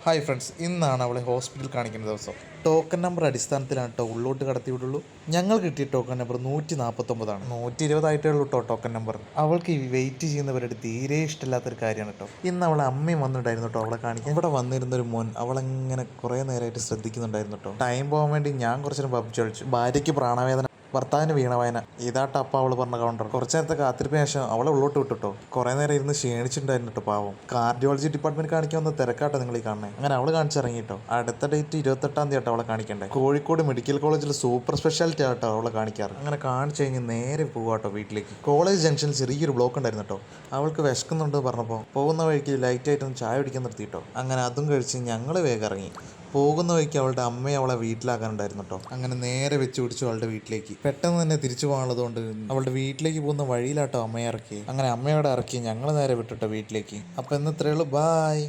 Hi friends, ഇന്നാണ് അവളെ ഹോസ്പിറ്റലിൽ കാണിക്കുന്ന ദിവസം. ടോക്കൺ നമ്പർ അടിസ്ഥാനത്തിലാണ് കേട്ടോ ഉള്ളോട്ട് കടത്തി വിടുള്ളൂ. ഞങ്ങൾ കിട്ടിയ ടോക്കൺ നമ്പർ 149ആണ്. 120 ഉള്ളൂ കേട്ടോ ടോക്കൺ നമ്പർ. അവൾക്ക് ഈ വെയിറ്റ് ചെയ്യുന്നവരുടെ തീരെ ഇഷ്ടമില്ലാത്തൊരു കാര്യമാണ് കേട്ടോ. ഇന്ന് അവളെ അമ്മയും വന്നിട്ടുണ്ടായിരുന്നു കേട്ടോ അവളെ കാണിക്കാൻ. ഇവിടെ വന്നിരുന്നൊരു മോൻ അവളെങ്ങനെ കുറേ നേരമായിട്ട് ശ്രദ്ധിക്കുന്നുണ്ടായിരുന്നു കേട്ടോ. ടൈം പോകാൻ വേണ്ടി ഞാൻ കുറച്ചു നേരം പബ്ജി കളിച്ചു. ഭാര്യയ്ക്ക് പ്രാണവേദന, ഭർത്താവിന് വീണവായന. ഇതാട്ട അപ്പ അവള് പറഞ്ഞ കൗണ്ടർ. കുറച്ചു നേരത്തെ കാത്തിരിപ്പിന് ശേഷം അവളെ ഉള്ളോട്ട് വിട്ടുട്ടോ. കുറെ നേരം ഇരുന്ന് ക്ഷീണിച്ചിട്ടുണ്ടായിരുന്നു കേട്ടോ പാവം. കാർഡിയോളജി ഡിപ്പാർട്ട്മെന്റ് കാണിക്കാൻ വന്ന തിരക്കാട്ടോ നിങ്ങൾ ഈ കാണുന്നത്. അങ്ങനെ അവള് കാണിച്ചിറങ്ങിട്ടോ. അടുത്ത ഡേറ്റ് 28-ാം തീയതി ആട്ടോ അവളെ കാണിക്കണ്ടേ. കോഴിക്കോട് മെഡിക്കൽ കോളേജിൽ സൂപ്പർ സ്പെഷ്യാലിറ്റി ആട്ടോ അവളെ കാണിക്കാറ്. അങ്ങനെ കാണിച്ചു കഴിഞ്ഞ് നേരെ പോവാട്ടോ വീട്ടിലേക്ക്. കോളേജ് ജംഗ്ഷനിൽ ചെറിയൊരു ബ്ലോക്ക് ഉണ്ടായിരുന്നു കേട്ടോ. അവൾക്ക് വിശക്കുന്നുണ്ട് പറഞ്ഞപ്പോൾ പോകുന്ന വഴിക്ക് ലൈറ്റ് ആയിട്ടൊന്ന് ചായ കുടിക്കാൻ നിർത്തിയിട്ടോ. അങ്ങനെ അതും കഴിച്ച് ഞങ്ങൾ വേഗം ഇറങ്ങി. പോകുന്ന വഴിക്ക് അവളുടെ അമ്മയെ അവളെ വീട്ടിലാക്കാനുണ്ടായിരുന്നു കേട്ടോ. അങ്ങനെ നേരെ വെച്ച് പിടിച്ചു അവളുടെ വീട്ടിലേക്ക്. പെട്ടെന്ന് തന്നെ തിരിച്ചു പോകാനുള്ളതുകൊണ്ട് അവളുടെ വീട്ടിലേക്ക് പോകുന്ന വഴിയിലാട്ടോ അമ്മയെ ഇറക്കി. അങ്ങനെ അമ്മയോടെ ഇറക്കി ഞങ്ങൾ നേരെ വിട്ടിട്ടോ വീട്ടിലേക്ക്. അപ്പോൾ ഇന്ന് ഇത്രയേ ഉള്ളൂ. ബായ്.